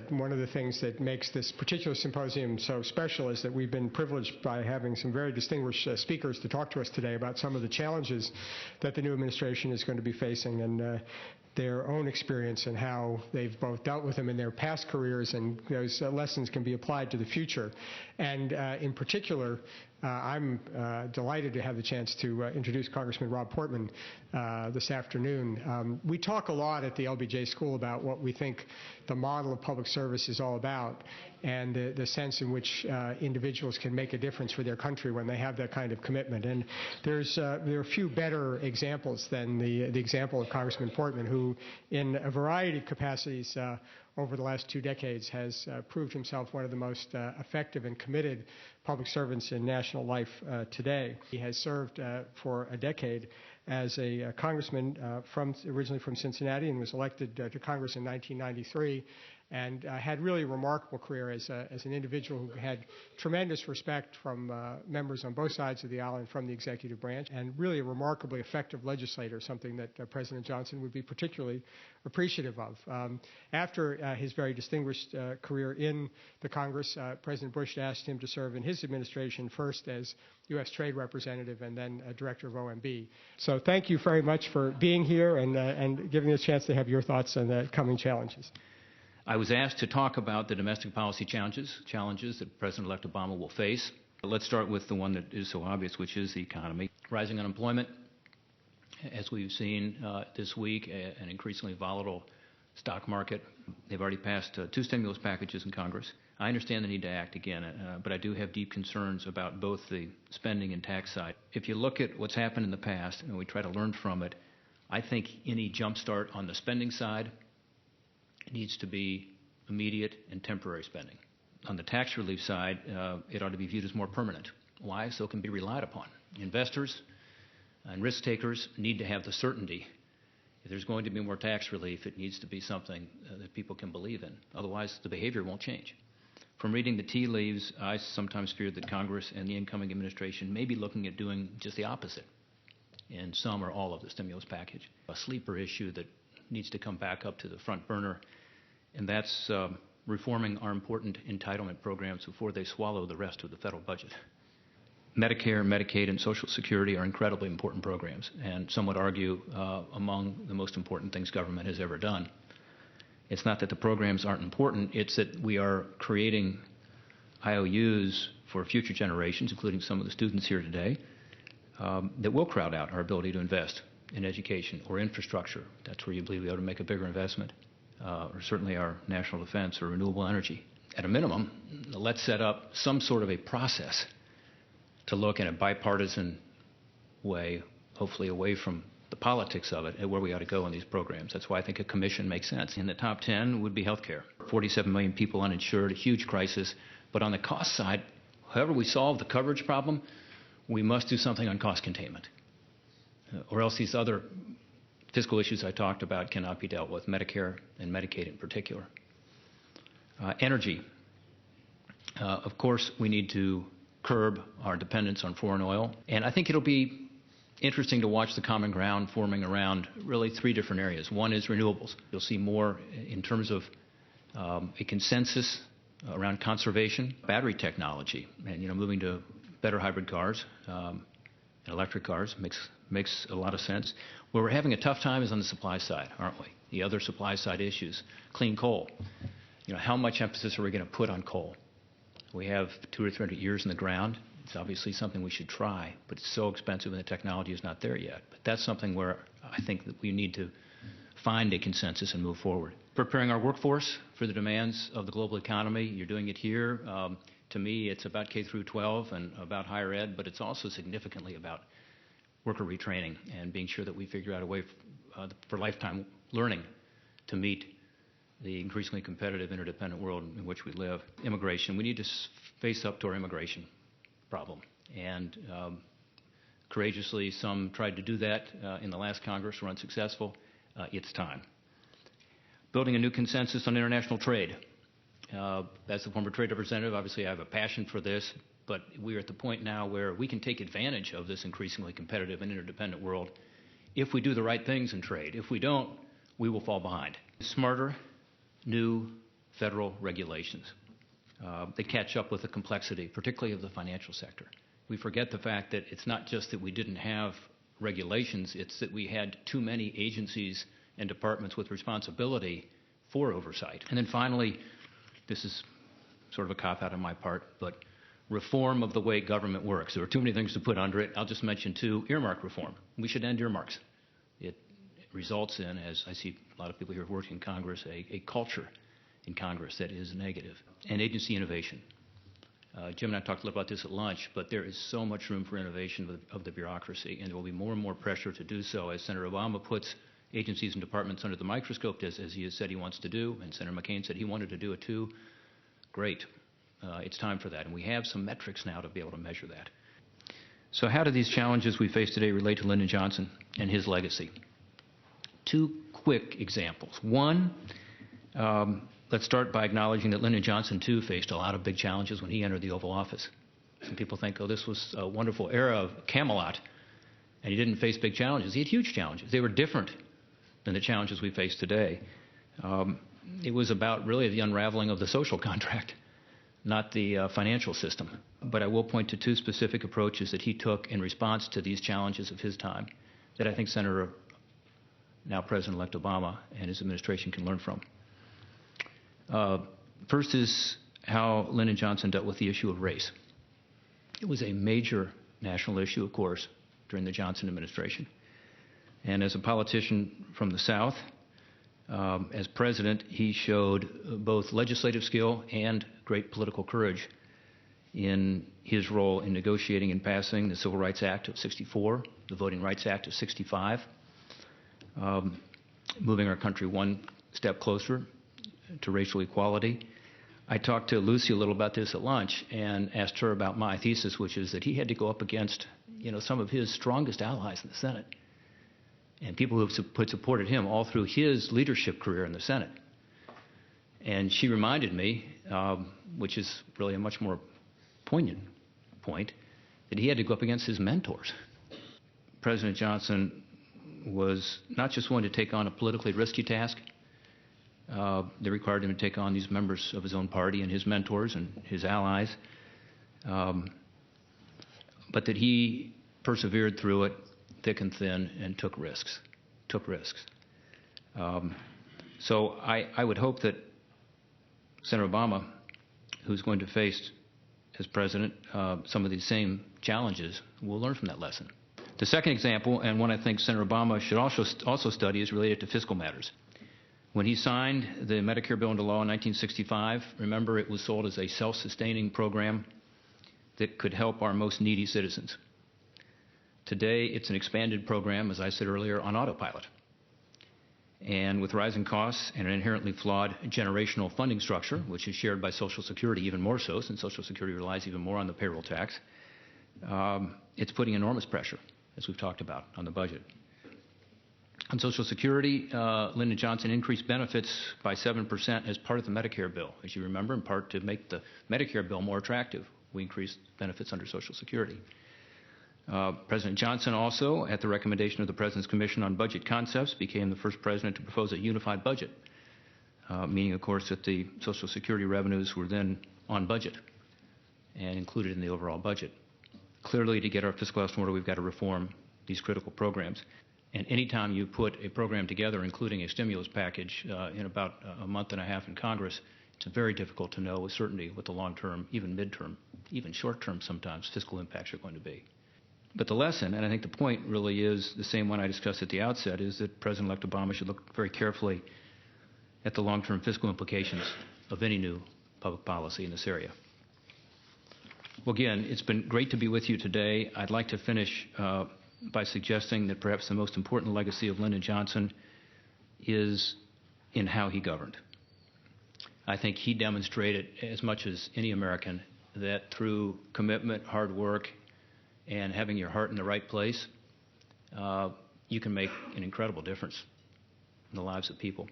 that one of the things that makes this particular symposium so special is that we've been privileged by having some very distinguished speakers to talk to us today about some of the challenges that the new administration is going to be facing, and their own experience and how they've both dealt with them in their past careers, and those lessons can be applied to the future. And in particular, I'm delighted to have the chance to introduce Congressman Rob Portman this afternoon. We talk a lot at the LBJ School about what we think the model of public service is all about, and the sense in which individuals can make a difference for their country when they have that kind of commitment. And there are few better examples than the example of Congressman Portman, who in a variety of capacities over the last 2 decades has proved himself one of the most effective and committed public servants in national life today. He has served for a decade as a congressman originally from Cincinnati, and was elected to Congress in 1993, and had really a remarkable career as an individual who had tremendous respect from members on both sides of the aisle and from the executive branch, and really a remarkably effective legislator, something that President Johnson would be particularly appreciative of. After his very distinguished career in the Congress, President Bush asked him to serve in his administration first as U.S. Trade Representative and then Director of OMB. So thank you very much for being here and giving us a chance to have your thoughts on the coming challenges. I was asked to talk about the domestic policy challenges that President-elect Obama will face. Let's start with the one that is so obvious, which is the economy. Rising unemployment, as we've seen this week, an increasingly volatile stock market. They've already passed 2 stimulus packages in Congress. I understand the need to act again, but I do have deep concerns about both the spending and tax side. If you look at what's happened in the past and we try to learn from it, I think any jump start on the spending side needs to be immediate and temporary spending. On the tax relief side, it ought to be viewed as more permanent. Why? So it can be relied upon. Investors and risk takers need to have the certainty. If there's going to be more tax relief, it needs to be something that people can believe in. Otherwise, the behavior won't change. From reading the tea leaves, I sometimes fear that Congress and the incoming administration may be looking at doing just the opposite in some or all of the stimulus package. A sleeper issue that needs to come back up to the front burner, and that's reforming our important entitlement programs before they swallow the rest of the federal budget. Medicare, Medicaid, and Social Security are incredibly important programs, and some would argue among the most important things government has ever done. It's not that the programs aren't important, it's that we are creating IOUs for future generations, including some of the students here today, that will crowd out our ability to invest in education or infrastructure. That's where you believe we ought to make a bigger investment, or certainly our national defense or renewable energy. At a minimum, let's set up some sort of a process to look in a bipartisan way, hopefully away from the politics of it, at where we ought to go in these programs. That's why I think a commission makes sense. In the top 10 would be health care. 47 million people uninsured, a huge crisis. But on the cost side, however we solve the coverage problem, we must do something on cost containment. Or else these other fiscal issues I talked about cannot be dealt with, Medicare and Medicaid in particular. Energy. Of course, we need to curb our dependence on foreign oil. And I think it'll be interesting to watch the common ground forming around really 3 different areas. One is renewables. You'll see more in terms of a consensus around conservation, battery technology, and moving to better hybrid cars, and electric cars makes a lot of sense. Where we're having a tough time is on the supply side, aren't we? The other supply side issues, clean coal. How much emphasis are we going to put on coal? We have 200 or 300 years in the ground. It's obviously something we should try, but it's so expensive and the technology is not there yet. But that's something where I think that we need to find a consensus and move forward. Preparing our workforce for the demands of the global economy. You're doing it here. To me, it's about K through 12 and about higher ed, but it's also significantly about worker retraining and being sure that we figure out a way for lifetime learning to meet the increasingly competitive, interdependent world in which we live. Immigration. We need to face up to our immigration problem. And courageously, some tried to do that in the last Congress, were unsuccessful. It's time. Building a new consensus on international trade. As the former trade representative, obviously I have a passion for this, but we are at the point now where we can take advantage of this increasingly competitive and interdependent world if we do the right things in trade. If we don't, we will fall behind. Smarter, new, federal regulations that catch up with the complexity, particularly of the financial sector. We forget the fact that it's not just that we didn't have regulations, it's that we had too many agencies and departments with responsibility for oversight. And then finally, this is sort of a cop-out on my part, but reform of the way government works. There are too many things to put under it. I'll just mention two. Earmark reform. We should end earmarks. It results in, as I see a lot of people here who work in Congress, a culture in Congress that is negative. And agency innovation. Jim and I talked a little about this at lunch, but there is so much room for innovation of the bureaucracy, and there will be more and more pressure to do so as Senator Obama puts agencies and departments under the microscope, as he has said he wants to do, and Senator McCain said he wanted to do it too. Great. It's time for that, and we have some metrics now to be able to measure that. So how do these challenges we face today relate to Lyndon Johnson and his legacy? Two quick examples. One, let's start by acknowledging that Lyndon Johnson, too, faced a lot of big challenges when he entered the Oval Office. Some people think, oh, this was a wonderful era of Camelot, and he didn't face big challenges. He had huge challenges. They were different than the challenges we face today. It was about really the unraveling of the social contract, not the financial system. But I will point to two specific approaches that he took in response to these challenges of his time that I think Senator, now President-elect Obama, and his administration can learn from. First is how Lyndon Johnson dealt with the issue of race. It was a major national issue, of course, during the Johnson administration. And as a politician from the South, as president, he showed both legislative skill and great political courage in his role in negotiating and passing the Civil Rights Act of '64, the Voting Rights Act of '65, moving our country one step closer to racial equality. I talked to Lucy a little about this at lunch and asked her about my thesis, which is that he had to go up against, some of his strongest allies in the Senate and people who had supported him all through his leadership career in the Senate. And she reminded me, which is really a much more poignant point, that he had to go up against his mentors. President Johnson was not just willing to take on a politically risky task. They required him to take on these members of his own party and his mentors and his allies, but that he persevered through it, thick and thin, and took risks. So I would hope that Senator Obama, who's going to face as president some of these same challenges, will learn from that lesson. The second example, and one I think Senator Obama should also study, is related to fiscal matters. When he signed the Medicare bill into law in 1965, remember, it was sold as a self-sustaining program that could help our most needy citizens. Today, it's an expanded program, as I said earlier, on autopilot. And with rising costs and an inherently flawed generational funding structure, which is shared by Social Security even more so, since Social Security relies even more on the payroll tax, it's putting enormous pressure, as we've talked about, on the budget. On Social Security, Lyndon Johnson increased benefits by 7% as part of the Medicare bill. As you remember, in part to make the Medicare bill more attractive, we increased benefits under Social Security. President Johnson also, at the recommendation of the President's Commission on Budget Concepts, became the first president to propose a unified budget, meaning, of course, that the Social Security revenues were then on budget and included in the overall budget. Clearly, to get our fiscal house in order, we've got to reform these critical programs. And anytime you put a program together, including a stimulus package, in about a month and a half in Congress, it's very difficult to know with certainty what the long-term, even mid-term, even short-term sometimes, fiscal impacts are going to be. But the lesson, and I think the point really is the same one I discussed at the outset, is that President-elect Obama should look very carefully at the long-term fiscal implications of any new public policy in this area. Well, again, it's been great to be with you today. I'd like to finish by suggesting that perhaps the most important legacy of Lyndon Johnson is in how he governed. I think he demonstrated, as much as any American, that through commitment, hard work, and having your heart in the right place, you can make an incredible difference in the lives of people.